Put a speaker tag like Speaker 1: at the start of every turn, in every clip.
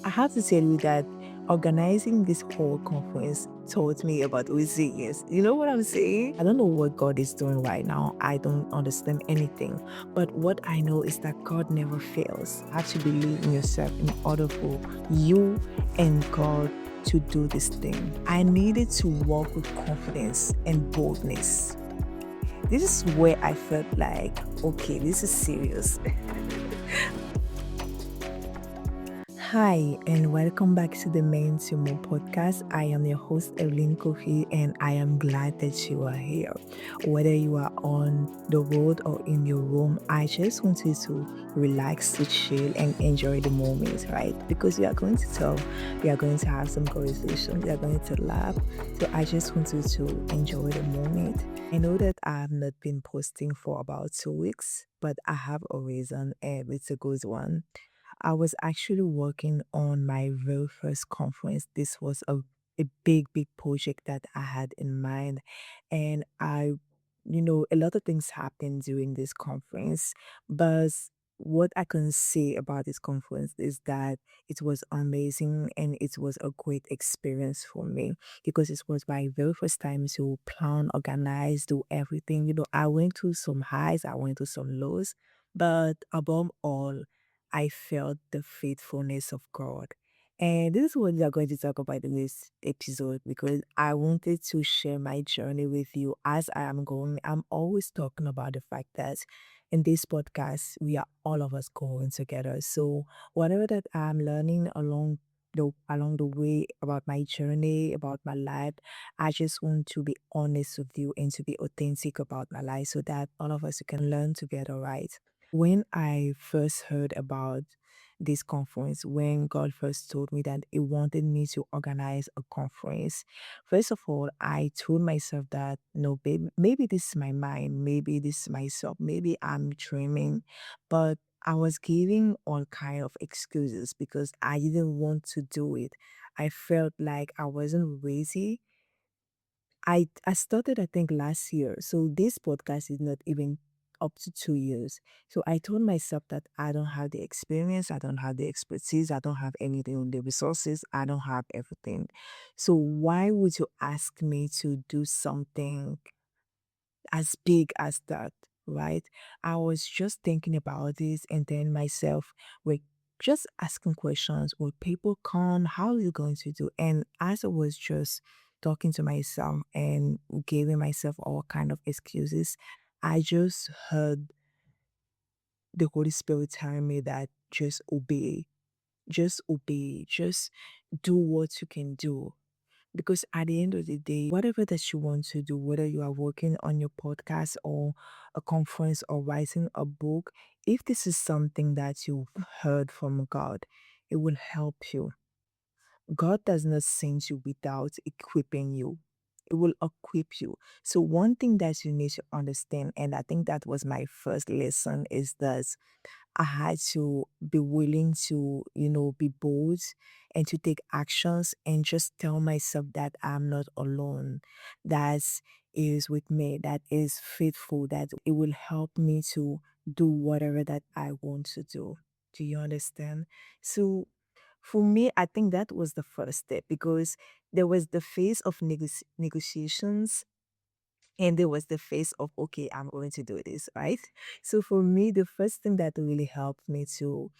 Speaker 1: I have to tell you that organizing this whole conference taught me about resilience. You know what I'm saying? I don't know what God is doing right now. I don't understand anything. But what I know is that God never fails. You have to believe in yourself in order for you and God to do this thing. I needed to walk with confidence and boldness. This is where I felt like, okay, this is serious. Hi, and welcome back to the Main to More podcast. I am your host, Evelyn Kofi, and I am glad that you are here. Whether you are on the road or in your room, I just want you to relax, to chill, and enjoy the moment, right? Because we are going to talk, we are going to have some conversation, we are going to laugh. So I just want you to enjoy the moment. I know that I have not been posting for about 2 weeks, but I have a reason, and it's a good one. I was actually working on my very first conference. This was a big, big project that I had in mind. And a lot of things happened during this conference. But what I can say about this conference is that it was amazing and it was a great experience for me because it was my very first time to plan, organize, do everything. I went through some highs, I went through some lows, but above all, I felt the faithfulness of God. And this is what we are going to talk about in this episode because I wanted to share my journey with you as I am going. I'm always talking about the fact that in this podcast, we are all of us going together. So whatever that I'm learning along the way about my journey, about my life, I just want to be honest with you and to be authentic about my life so that all of us can learn together, right? When I first heard about this conference, when God first told me that He wanted me to organize a conference, first of all, I told myself that no, baby, maybe this is my mind, maybe this is myself, maybe I'm dreaming, but I was giving all kind of excuses because I didn't want to do it. I felt like I wasn't ready. I started I think last year. So this podcast is not even up to 2 years. So I told myself that I don't have the experience, I don't have the expertise, I don't have anything, the resources, I don't have everything. So why would you ask me to do something as big as that, right? I was just thinking about this and then myself were just asking questions. Will people come? How are you going to do? And as I was just talking to myself and giving myself all kind of excuses, I just heard the Holy Spirit telling me that just obey, just do what you can do. Because at the end of the day, whatever that you want to do, whether you are working on your podcast or a conference or writing a book, if this is something that you've heard from God, it will help you. God does not send you without equipping you. It will equip you. So one thing that you need to understand, and I think that was my first lesson, is that I had to be willing to, be bold and to take actions and just tell myself that I'm not alone. That is with me, that is faithful, that it will help me to do whatever that I want to do. Do you understand? So for me, I think that was the first step because there was the phase of negotiations and there was the phase of, okay, I'm going to do this, right? So for me, the first thing that really helped me to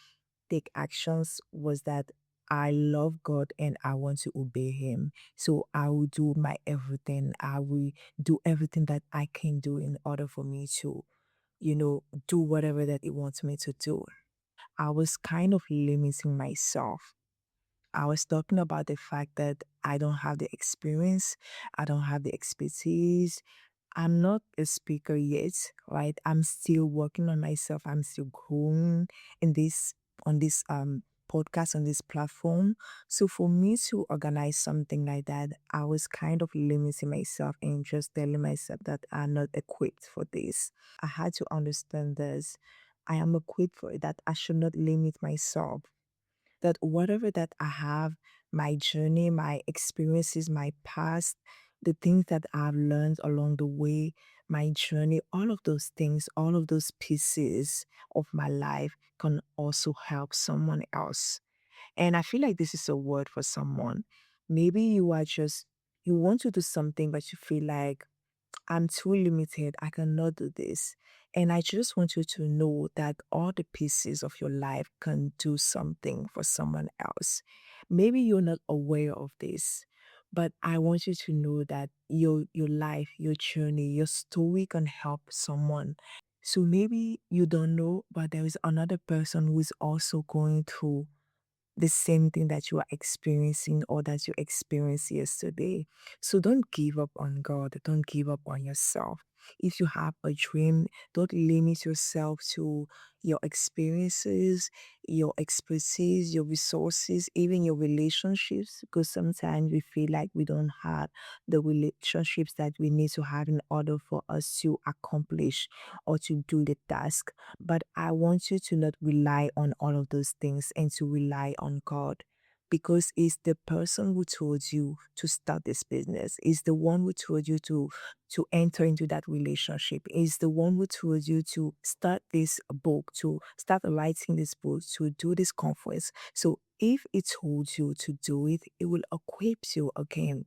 Speaker 1: take actions was that I love God and I want to obey Him. So I will do my everything. I will do everything that I can do in order for me to, do whatever that He wants me to do. I was kind of limiting myself. I was talking about the fact that I don't have the experience, I don't have the expertise, I'm not a speaker yet, right? I'm still working on myself. I'm still growing in this on this podcast on this platform. So for me to organize something like that, I was kind of limiting myself and just telling myself that I'm not equipped for this. I had to understand this. I am equipped for it, that I should not limit myself, that whatever that I have, my journey, my experiences, my past, the things that I've learned along the way, my journey, all of those things, all of those pieces of my life can also help someone else. And I feel like this is a word for someone. Maybe you are just, you want to do something, but you feel like I'm too limited. I cannot do this. And I just want you to know that all the pieces of your life can do something for someone else. Maybe you're not aware of this, but I want you to know that your life, your journey, your story can help someone. So maybe you don't know, but there is another person who is also going through the same thing that you are experiencing or that you experienced yesterday. So don't give up on God. Don't give up on yourself. If you have a dream, don't limit yourself to your experiences, your expertise, your resources, even your relationships, because sometimes we feel like we don't have the relationships that we need to have in order for us to accomplish or to do the task. But I want you to not rely on all of those things and to rely on God because it's the person who told you to start this business. It's the one who told you to enter into that relationship. It's the one who told you to start this book, to start writing this book, to do this conference. So if it told you to do it, it will equip you again.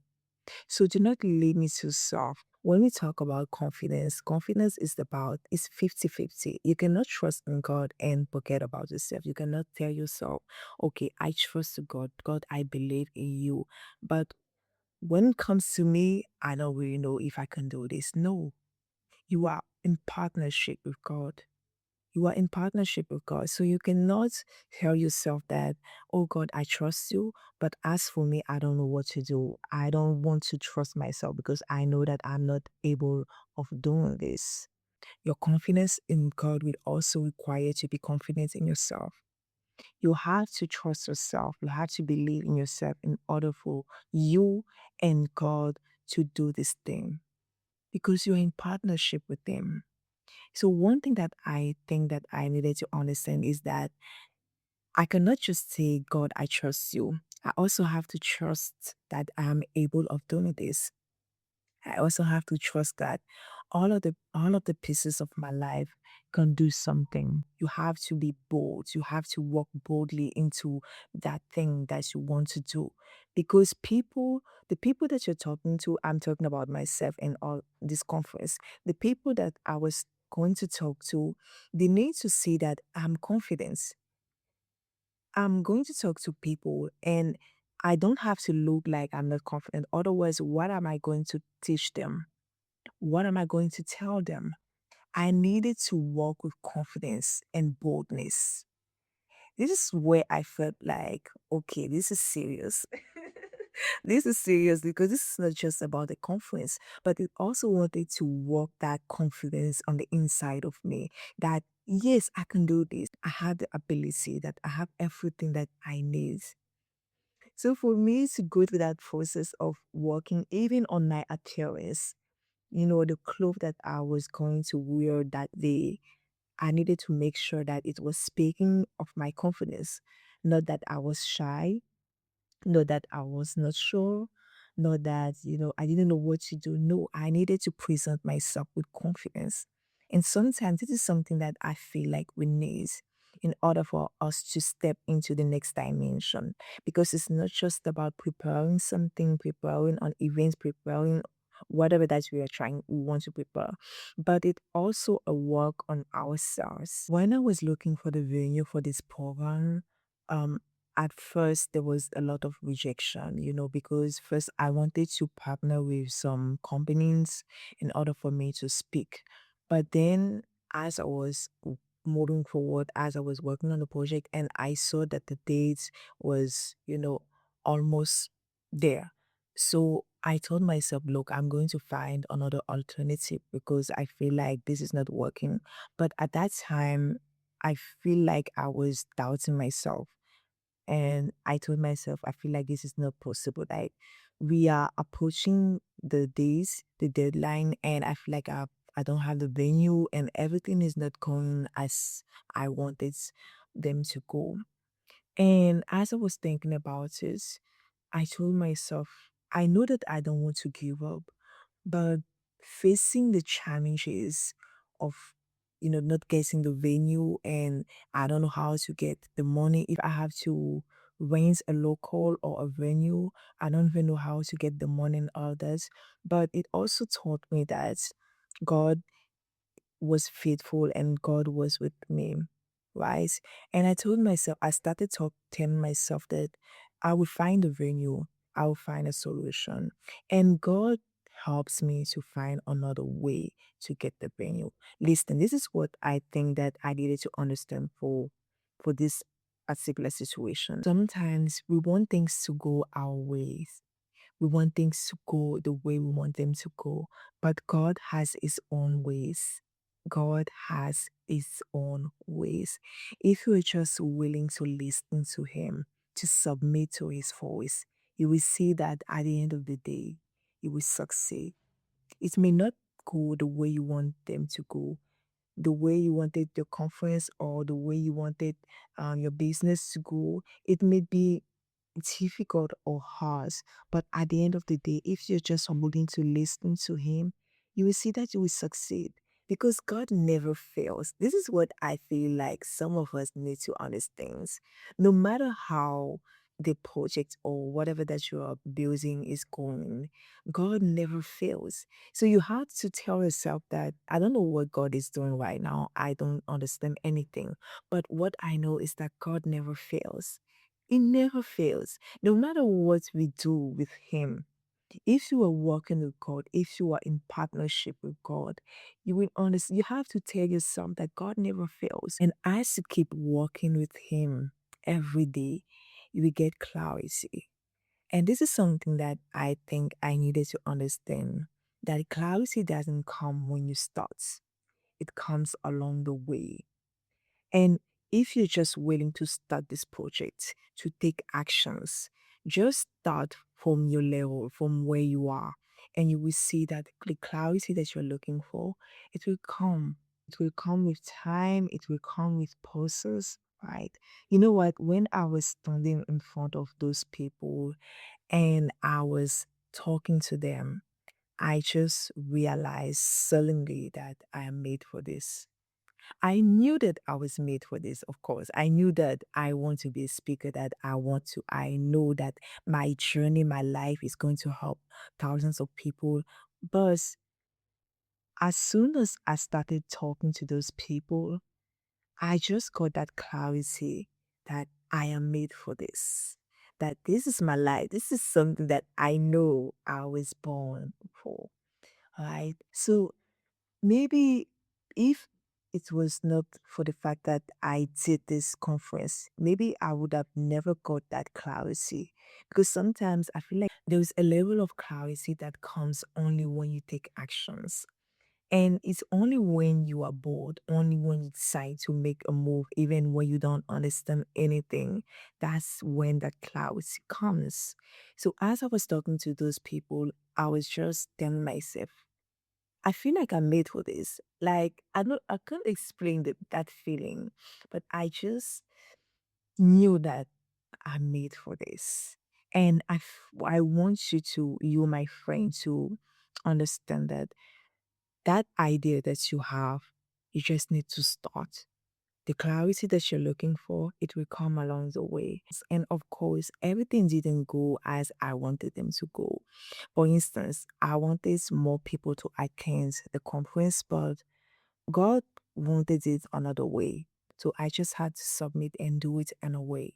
Speaker 1: So do not limit yourself. When we talk about confidence, confidence is about it's 50-50. You cannot trust in God and forget about yourself. You cannot tell yourself, okay, I trust God. God, I believe in you. But when it comes to me, I don't really know if I can do this. No, you are in partnership with God. You are in partnership with God. So you cannot tell yourself that, oh God, I trust you. But as for me, I don't know what to do. I don't want to trust myself because I know that I'm not able of doing this. Your confidence in God will also require you to be confident in yourself. You have to trust yourself. You have to believe in yourself in order for you and God to do this thing because you're in partnership with Him. So one thing that I think that I needed to understand is that I cannot just say, God, I trust you. I also have to trust that I'm able of doing this. I also have to trust that all of the pieces of my life can do something. You have to be bold. You have to walk boldly into that thing that you want to do. Because the people that you're talking to, I'm talking about myself and all this conference, the people that I was going to talk to, they need to see that I'm confident. I'm going to talk to people and I don't have to look like I'm not confident. Otherwise, what am I going to teach them? What am I going to tell them? I needed to walk with confidence and boldness. This is where I felt like, okay, this is serious. This is serious because this is not just about the conference, but it also wanted to walk that confidence on the inside of me that, yes, I can do this. I have the ability, that I have everything that I need. So for me to go through that process of working, even on my appearance, the clothes that I was going to wear that day, I needed to make sure that it was speaking of my confidence, not that I was shy, not that I was not sure, not that, I didn't know what to do. No, I needed to present myself with confidence. And sometimes this is something that I feel like we need in order for us to step into the next dimension. Because it's not just about preparing something, preparing on events, preparing whatever that we want to prepare, but it also a work on ourselves. When I was looking for the venue for this program, um, at first there was a lot of rejection, because first I wanted to partner with some companies in order for me to speak. But then as I was moving forward, as I was working on the project and I saw that the dates was, almost there. So I told myself, look, I'm going to find another alternative because I feel like this is not working. But at that time, I feel like I was doubting myself and I told myself, I feel like this is not possible. Like we are approaching the days, the deadline, and I feel like I don't have the venue and everything is not going as I wanted them to go. And as I was thinking about it, I told myself, I know that I don't want to give up, but facing the challenges of, not getting the venue and I don't know how to get the money if I have to rent a local or a venue. I don't even know how to get the money and all that. But it also taught me that God was faithful and God was with me, right? And I told myself, I started telling myself that I will find a venue, I will find a solution. And God helps me to find another way to get the venue. Listen, this is what I think that I needed to understand for this particular situation. Sometimes we want things to go our ways. We want things to go the way we want them to go, but God has His own ways. God has His own ways. If you're just willing to listen to Him, to submit to His voice, you will see that at the end of the day, you will succeed. It may not go the way you want them to go, the way you wanted your conference or the way you wanted your business to go. It may be difficult or harsh, but at the end of the day, if you're just willing to listen to Him, you will see that you will succeed because God never fails. This is what I feel like some of us need to understand. No matter how the project or whatever that you are building is going, God never fails. So you have to tell yourself that I don't know what God is doing right now. I don't understand anything. But what I know is that God never fails. He never fails. No matter what we do with Him, if you are working with God, if you are in partnership with God, you will understand. You have to tell yourself that God never fails. And as you keep working with Him every day, you will get clarity. And this is something that I think I needed to understand that clarity doesn't come when you start, it comes along the way. And if you're just willing to start this project, to take actions, just start from your level, from where you are, and you will see that the clarity that you're looking for, it will come. It will come with time, it will come with process, right? You know what? When I was standing in front of those people and I was talking to them, I just realized suddenly that I am made for this. I knew that I was made for this, of course. I knew that I want to be a speaker, that I know that my journey, my life is going to help thousands of people. But as soon as I started talking to those people, I just got that clarity that I am made for this, that this is my life. This is something that I know I was born for, right? So maybe if it was not for the fact that I did this conference, maybe I would have never got that clarity. Because sometimes I feel like there's a level of clarity that comes only when you take actions. And it's only when you are bored, only when you decide to make a move, even when you don't understand anything, that's when that clarity comes. So as I was talking to those people, I was just telling myself, I feel like I'm made for this. Like I can't explain that feeling, but I just knew that I'm made for this. And I want you, my friend, to understand that that idea that you have, you just need to start. The clarity that you're looking for, it will come along the way. And of course, everything didn't go as I wanted them to go. For instance, I wanted more people to attend the conference, but God wanted it another way. So I just had to submit and do it in a way.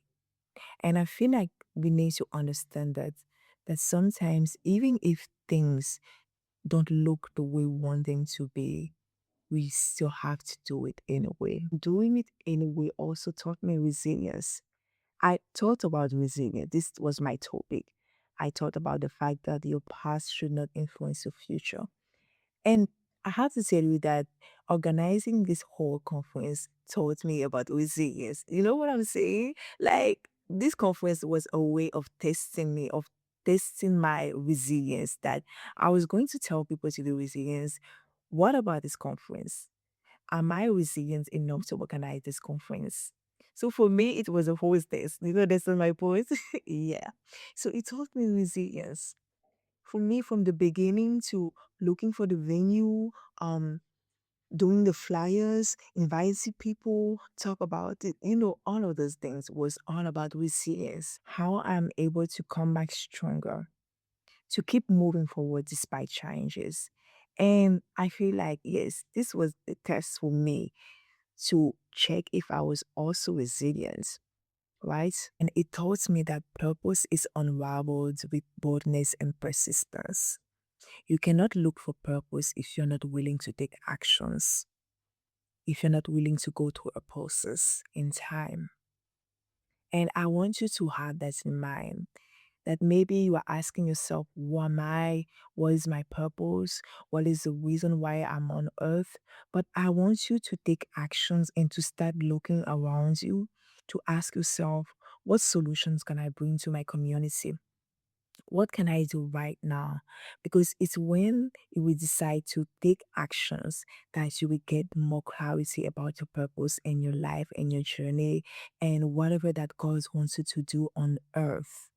Speaker 1: And I feel like we need to understand that sometimes even if things don't look the way we want them to be, we still have to do it anyway. Doing it anyway also taught me resilience. I thought about resilience. This was my topic. I thought about the fact that your past should not influence your future. And I have to tell you that organizing this whole conference taught me about resilience. You know what I'm saying? Like, this conference was a way of testing me, of testing my resilience, that I was going to tell people to do resilience. What about this conference? Am I resilient enough to organize this conference? So for me, it was a whole test. You know, that's my point. Yeah. So it taught me resilience. For me, from the beginning to looking for the venue, um, doing the flyers, inviting people, talk about it, all of those things was all about resilience, how I'm able to come back stronger, to keep moving forward despite challenges. And I feel like, yes, this was the test for me to check if I was also resilient, right? And it taught me that purpose is unraveled with boldness and persistence. You cannot look for purpose if you're not willing to take actions, if you're not willing to go through a process in time. And I want you to have that in mind, that maybe you are asking yourself, who am I? What is my purpose? What is the reason why I'm on earth? But I want you to take actions and to start looking around you to ask yourself, what solutions can I bring to my community? What can I do right now? Because it's when you will decide to take actions that you will get more clarity about your purpose in your life and your journey and whatever that God wants you to do on earth.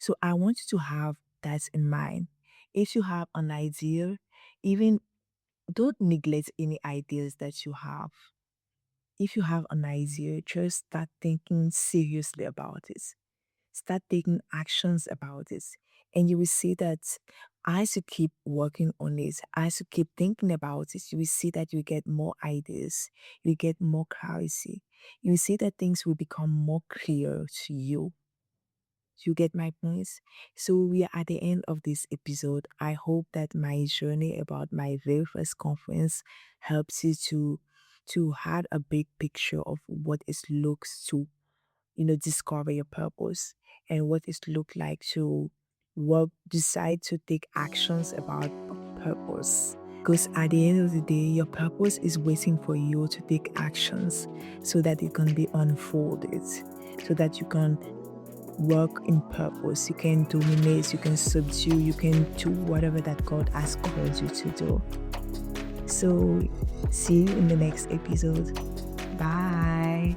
Speaker 1: So I want you to have that in mind. If you have an idea, even don't neglect any ideas that you have. If you have an idea, just start thinking seriously about it. Start taking actions about it. And you will see that as you keep working on it, as you keep thinking about it, you will see that you get more ideas, you get more clarity. You will see that things will become more clear to you. You get my points? So we are at the end of this episode. I hope that my journey about my very first conference helps you to have a big picture of what it looks to, discover your purpose and what it look like to work, decide to take actions about purpose. Because at the end of the day, your purpose is waiting for you to take actions so that it can be unfolded, so that you can work in purpose. You can dominate, you can subdue, you can do whatever that God has called you to do. So, see you in the next episode. Bye.